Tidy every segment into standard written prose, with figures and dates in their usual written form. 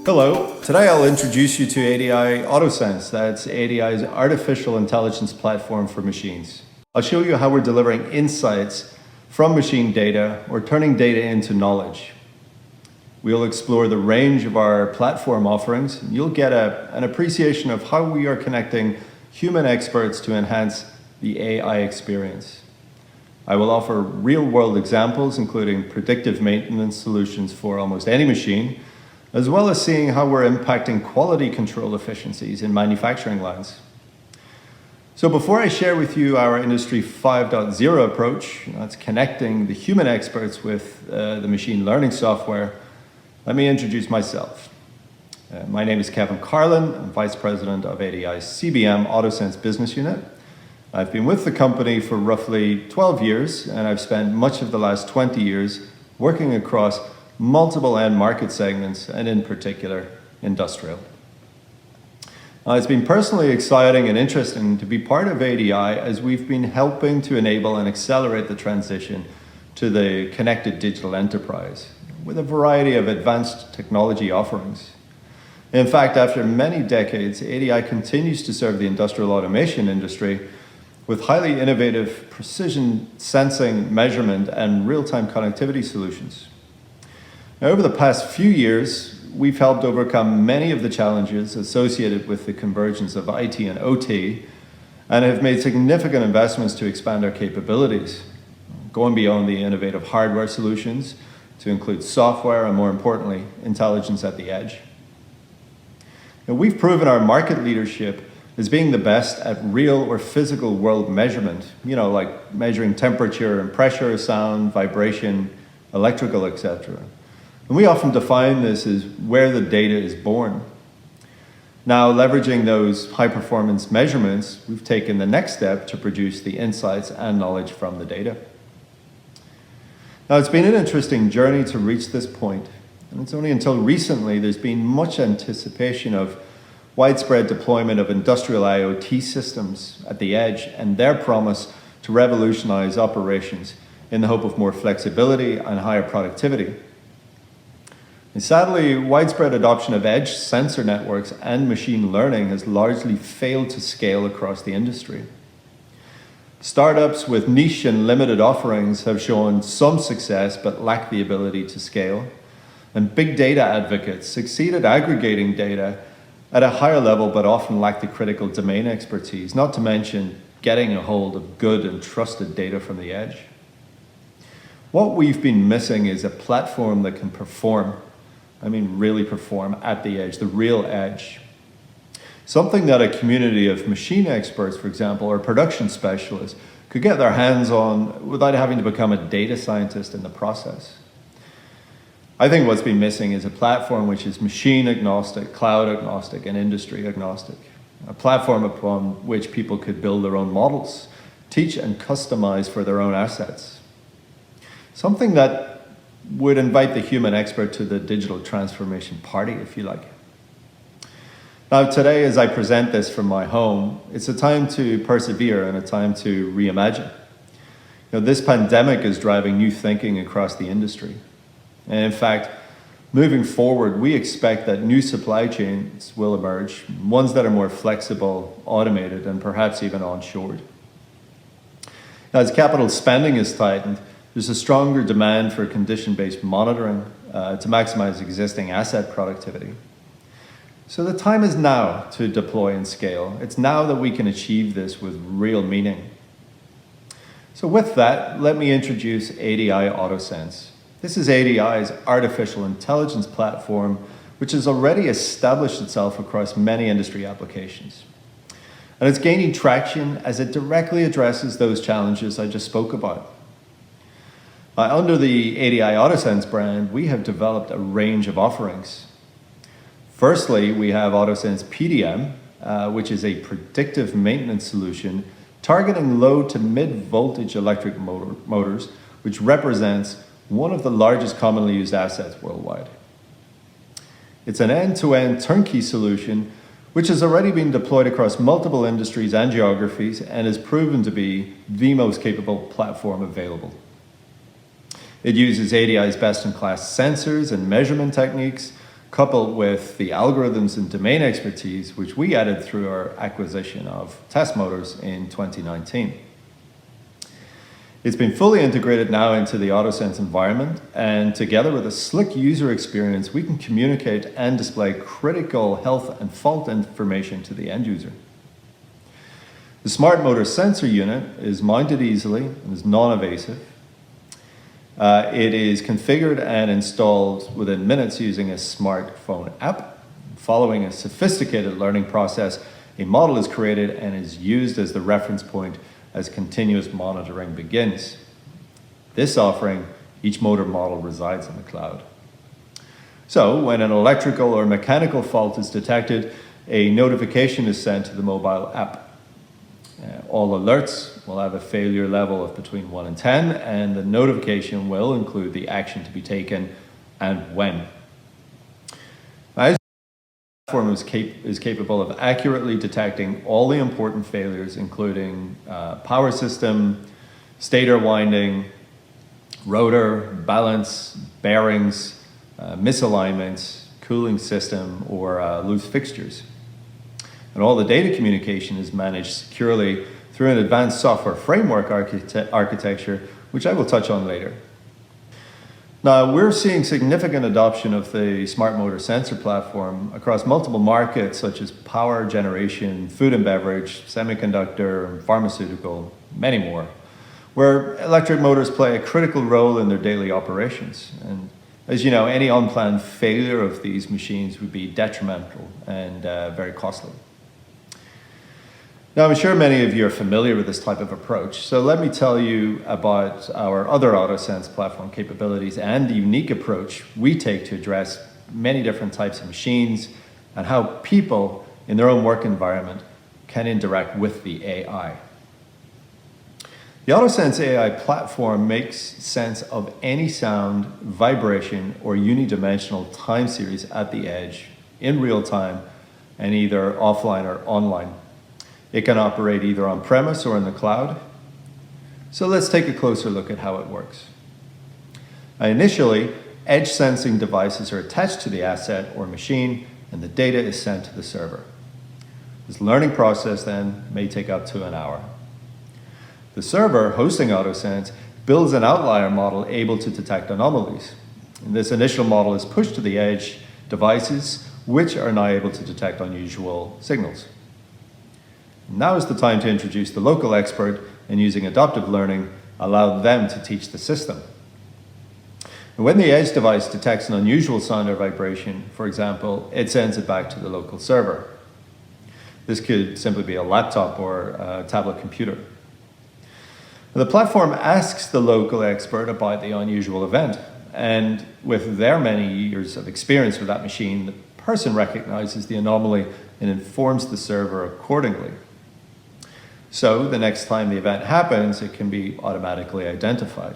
Hello, today I'll introduce you to ADI AutoSense. That's ADI's artificial intelligence platform for machines. I'll show you how we're delivering insights from machine data or turning data into knowledge. We'll explore the range of our platform offerings, and you'll get an appreciation of how we are connecting human experts to enhance the AI experience. I will offer real-world examples, including predictive maintenance solutions for almost any machine, as well as seeing how we're impacting quality control efficiencies in manufacturing lines. So before I share with you our Industry 5.0 approach, that's connecting the human experts with the machine learning software, let me introduce myself. My name is Kevin Carlin. I'm Vice President of ADI's CBM AutoSense business unit. I've been with the company for roughly 12 years, and I've spent much of the last 20 years working across multiple end market segments, and in particular, industrial. It's been personally exciting and interesting to be part of ADI as we've been helping to enable and accelerate the transition to the connected digital enterprise with a variety of advanced technology offerings. In fact, after many decades, ADI continues to serve the industrial automation industry with highly innovative precision sensing, measurement, and real-time connectivity solutions. Now, over the past few years, we've helped overcome many of the challenges associated with the convergence of IT and OT, and have made significant investments to expand our capabilities, going beyond the innovative hardware solutions to include software and, more importantly, intelligence at the edge. Now, we've proven our market leadership as being the best at real or physical world measurement, like measuring temperature and pressure, sound, vibration, electrical, etc. And we often define this as where the data is born. Now, leveraging those high-performance measurements, we've taken the next step to produce the insights and knowledge from the data. Now, it's been an interesting journey to reach this point, and it's only until recently there's been much anticipation of widespread deployment of industrial IoT systems at the edge and their promise to revolutionize operations in the hope of more flexibility and higher productivity. And sadly, widespread adoption of edge sensor networks and machine learning has largely failed to scale across the industry. Startups with niche and limited offerings have shown some success but lack the ability to scale. And big data advocates succeed at aggregating data at a higher level but often lack the critical domain expertise, not to mention getting a hold of good and trusted data from the edge. What we've been missing is a platform that can perform, really perform at the edge, the real edge. Something that a community of machine experts, for example, or production specialists could get their hands on without having to become a data scientist in the process. I think what's been missing is a platform which is machine agnostic, cloud agnostic, and industry agnostic. A platform upon which people could build their own models, teach and customize for their own assets. Something that would invite the human expert to the digital transformation party, if you like. Now, today, as I present this from my home, it's a time to persevere and a time to reimagine. This pandemic is driving new thinking across the industry. And in fact, moving forward, we expect that new supply chains will emerge, ones that are more flexible, automated, and perhaps even onshored. Now, as capital spending is tightened, there's a stronger demand for condition-based monitoring to maximize existing asset productivity. So the time is now to deploy and scale. It's now that we can achieve this with real meaning. So with that, let me introduce ADI AutoSense. This is ADI's artificial intelligence platform, which has already established itself across many industry applications. And it's gaining traction as it directly addresses those challenges I just spoke about. Under the ADI AutoSense brand, we have developed a range of offerings. Firstly, we have AutoSense PDM, which is a predictive maintenance solution targeting low to mid-voltage electric motors, which represents one of the largest commonly used assets worldwide. It's an end-to-end turnkey solution which has already been deployed across multiple industries and geographies and is proven to be the most capable platform available. It uses ADI's best-in-class sensors and measurement techniques coupled with the algorithms and domain expertise which we added through our acquisition of Test Motors in 2019. It's been fully integrated now into the AutoSense environment, and together with a slick user experience, we can communicate and display critical health and fault information to the end user. The Smart Motor sensor unit is mounted easily and is non-evasive. It is configured and installed within minutes using a smartphone app. Following a sophisticated learning process, a model is created and is used as the reference point as continuous monitoring begins. This offering, each motor model resides in the cloud. So when an electrical or mechanical fault is detected, a notification is sent to the mobile app. All alerts will have a failure level of between 1 and 10, and the notification will include the action to be taken and when. As the platform is capable of accurately detecting all the important failures, including power system, stator winding, rotor, balance, bearings, misalignments, cooling system, or loose fixtures. And all the data communication is managed securely through an advanced software framework architecture, which I will touch on later. Now, we're seeing significant adoption of the Smart Motor sensor platform across multiple markets such as power generation, food and beverage, semiconductor, pharmaceutical, many more, where electric motors play a critical role in their daily operations. And as you know, any unplanned failure of these machines would be detrimental and very costly. Now, I'm sure many of you are familiar with this type of approach, so let me tell you about our other AutoSense platform capabilities and the unique approach we take to address many different types of machines and how people in their own work environment can interact with the AI. The AutoSense AI platform makes sense of any sound, vibration, or unidimensional time series at the edge in real time and either offline or online. It can operate either on-premise or in the cloud. So let's take a closer look at how it works. Initially, edge sensing devices are attached to the asset or machine, and the data is sent to the server. This learning process then may take up to an hour. The server hosting AutoSense builds an outlier model able to detect anomalies. And this initial model is pushed to the edge devices, which are now able to detect unusual signals. Now is the time to introduce the local expert, and using adaptive learning, allow them to teach the system. And when the edge device detects an unusual sound or vibration, for example, it sends it back to the local server. This could simply be a laptop or a tablet computer. The platform asks the local expert about the unusual event, and with their many years of experience with that machine, the person recognizes the anomaly and informs the server accordingly. So the next time the event happens, it can be automatically identified.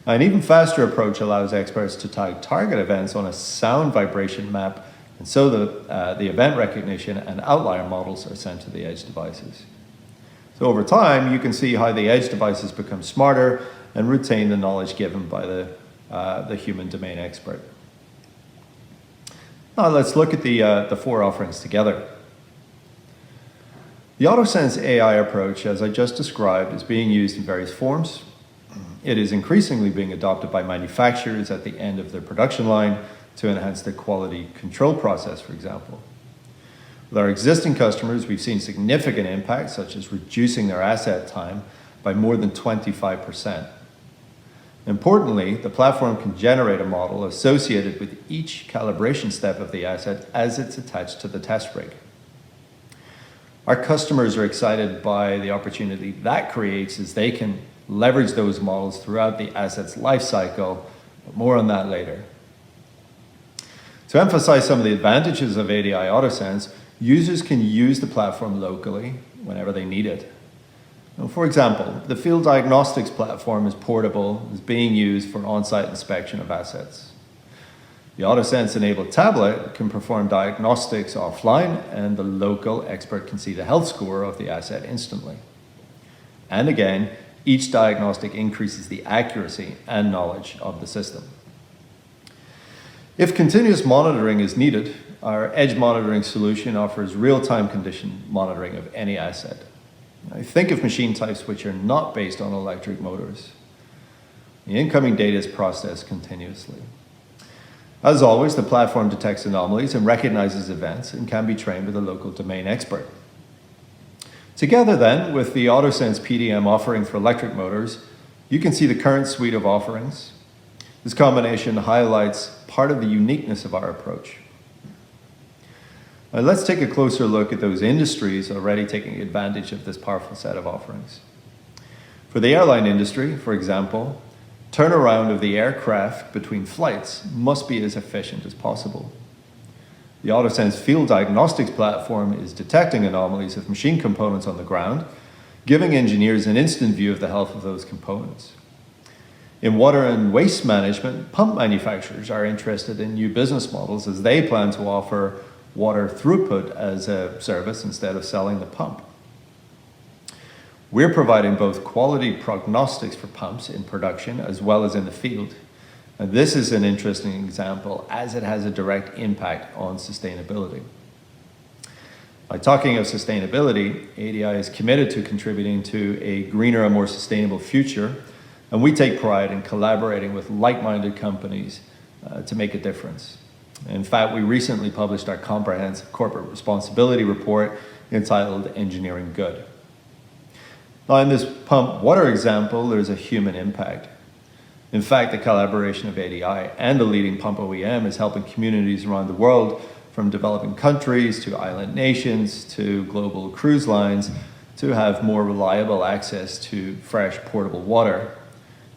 An even faster approach allows experts to tag target events on a sound vibration map, and so the event recognition and outlier models are sent to the edge devices. So over time, you can see how the edge devices become smarter and retain the knowledge given by the human domain expert. Now let's look at the four offerings together. The AutoSense AI approach, as I just described, is being used in various forms. It is increasingly being adopted by manufacturers at the end of their production line to enhance their quality control process, for example. With our existing customers, we've seen significant impacts, such as reducing their asset time by more than 25%. Importantly, the platform can generate a model associated with each calibration step of the asset as it's attached to the test rig. Our customers are excited by the opportunity that creates as they can leverage those models throughout the asset's life cycle, but more on that later. To emphasize some of the advantages of ADI AutoSense, users can use the platform locally whenever they need it. For example, the field diagnostics platform is portable, is being used for on-site inspection of assets. The AutoSense-enabled tablet can perform diagnostics offline, and the local expert can see the health score of the asset instantly. And again, each diagnostic increases the accuracy and knowledge of the system. If continuous monitoring is needed, our edge monitoring solution offers real-time condition monitoring of any asset. Now, think of machine types which are not based on electric motors. The incoming data is processed continuously. As always, the platform detects anomalies and recognizes events and can be trained with a local domain expert. Together then, with the AutoSense PDM offering for electric motors, you can see the current suite of offerings. This combination highlights part of the uniqueness of our approach. Now, let's take a closer look at those industries already taking advantage of this powerful set of offerings. For the airline industry, for example, turnaround of the aircraft between flights must be as efficient as possible. The AutoSense field diagnostics platform is detecting anomalies of machine components on the ground, giving engineers an instant view of the health of those components. In water and waste management, pump manufacturers are interested in new business models as they plan to offer water throughput as a service instead of selling the pump. We're providing both quality prognostics for pumps in production as well as in the field. And this is an interesting example as it has a direct impact on sustainability. By talking of sustainability, ADI is committed to contributing to a greener and more sustainable future, and we take pride in collaborating with like-minded companies to make a difference. In fact, we recently published our comprehensive corporate responsibility report entitled Engineering Good. Now, in this pump water example, there's a human impact. In fact, the collaboration of ADI and a leading pump OEM is helping communities around the world, from developing countries to island nations to global cruise lines, to have more reliable access to fresh, portable water,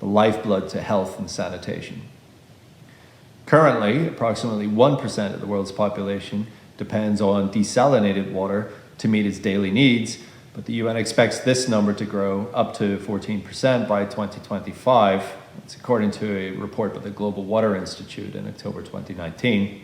the lifeblood to health and sanitation. Currently, approximately 1% of the world's population depends on desalinated water to meet its daily needs, but the UN expects this number to grow up to 14% by 2025. It's according to a report by the Global Water Institute in October 2019.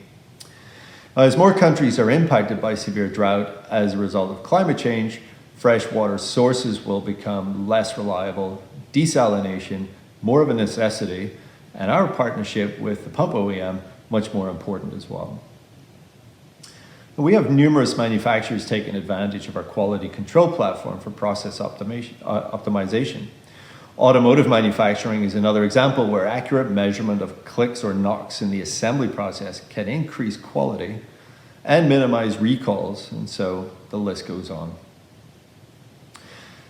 As more countries are impacted by severe drought as a result of climate change, fresh water sources will become less reliable, desalination more of a necessity, and our partnership with the pump OEM much more important as well. We have numerous manufacturers taking advantage of our quality control platform for process optimization. Automotive manufacturing is another example where accurate measurement of clicks or knocks in the assembly process can increase quality and minimize recalls, and so the list goes on.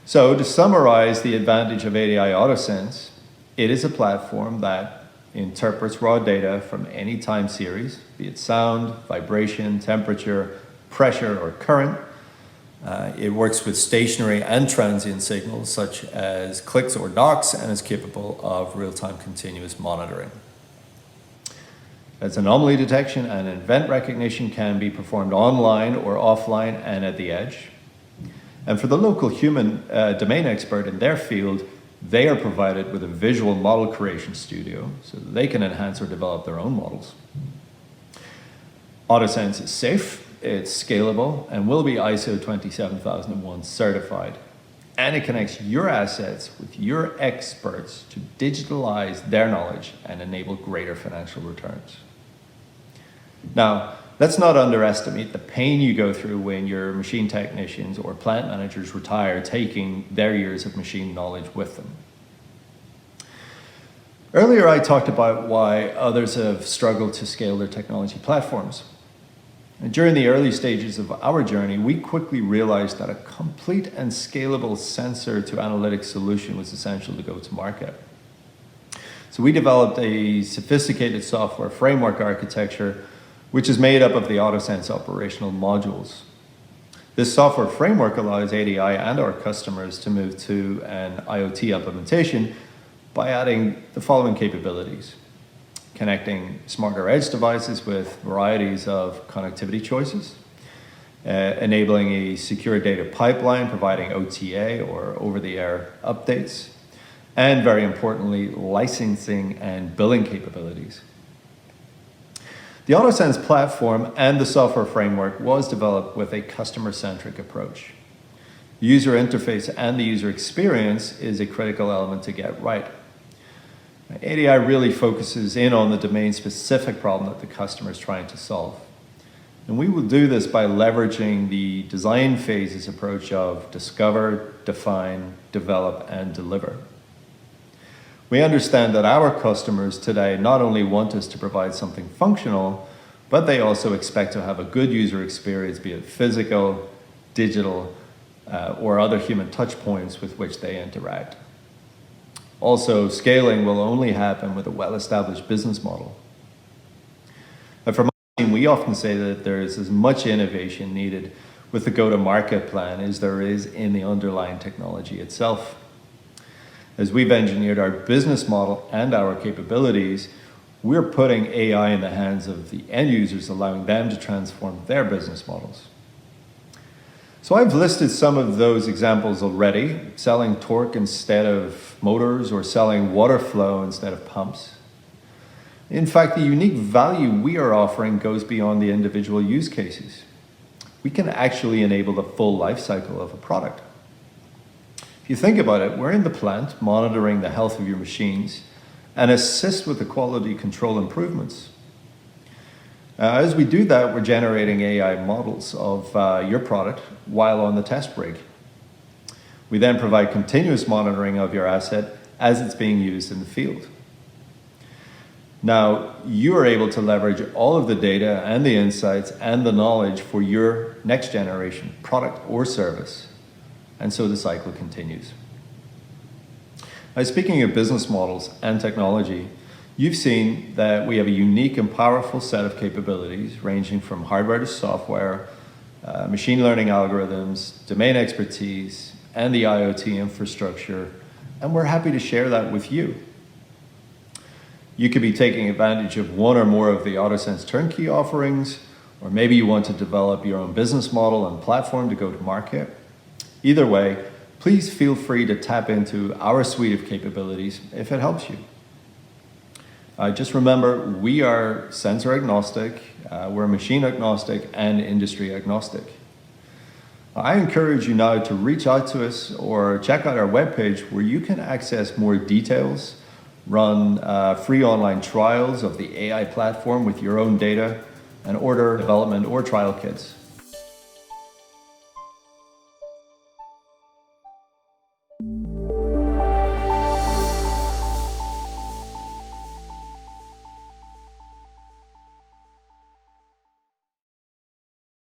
So to summarize the advantage of ADI AutoSense, it is a platform that interprets raw data from any time series, be it sound, vibration, temperature, pressure, or current. It works with stationary and transient signals such as clicks or knocks and is capable of real-time continuous monitoring. As anomaly detection and event recognition can be performed online or offline and at the edge. And for the local human domain expert in their field, they are provided with a visual model creation studio so that they can enhance or develop their own models. AutoSense is safe, it's scalable, and will be ISO 27001 certified. And it connects your assets with your experts to digitalize their knowledge and enable greater financial returns. Now, let's not underestimate the pain you go through when your machine technicians or plant managers retire, taking their years of machine knowledge with them. Earlier, I talked about why others have struggled to scale their technology platforms. And during the early stages of our journey, we quickly realized that a complete and scalable sensor to analytics solution was essential to go to market. So we developed a sophisticated software framework architecture which is made up of the AutoSense operational modules. This software framework allows ADI and our customers to move to an IoT implementation by adding the following capabilities: connecting smarter edge devices with varieties of connectivity choices, enabling a secure data pipeline, providing OTA or over-the-air updates, and very importantly, licensing and billing capabilities. The AutoSense platform and the software framework was developed with a customer-centric approach. The user interface and the user experience is a critical element to get right. ADI really focuses in on the domain-specific problem that the customer is trying to solve. And we will do this by leveraging the design phases approach of discover, define, develop, and deliver. We understand that our customers today not only want us to provide something functional, but they also expect to have a good user experience, be it physical, digital, or other human touch points with which they interact. Also, scaling will only happen with a well-established business model. And for my team, we often say that there is as much innovation needed with the go-to-market plan as there is in the underlying technology itself. As we've engineered our business model and our capabilities, we're putting AI in the hands of the end users, allowing them to transform their business models. So I've listed some of those examples already, selling torque instead of motors or selling water flow instead of pumps. In fact, the unique value we are offering goes beyond the individual use cases. We can actually enable the full life cycle of a product. If you think about it, we're in the plant monitoring the health of your machines and assist with the quality control improvements. As we do that, we're generating AI models of your product while on the test rig. We then provide continuous monitoring of your asset as it's being used in the field. Now, you are able to leverage all of the data and the insights and the knowledge for your next generation product or service. And so the cycle continues. Now, speaking of business models and technology, you've seen that we have a unique and powerful set of capabilities ranging from hardware to software, machine learning algorithms, domain expertise, and the IoT infrastructure, and we're happy to share that with you. You could be taking advantage of one or more of the AutoSense turnkey offerings, or maybe you want to develop your own business model and platform to go to market. Either way, please feel free to tap into our suite of capabilities if it helps you. Just remember, we are sensor agnostic, we're machine agnostic, and industry agnostic. I encourage you now to reach out to us or check out our webpage where you can access more details, run free online trials of the AI platform with your own data, and order development or trial kits.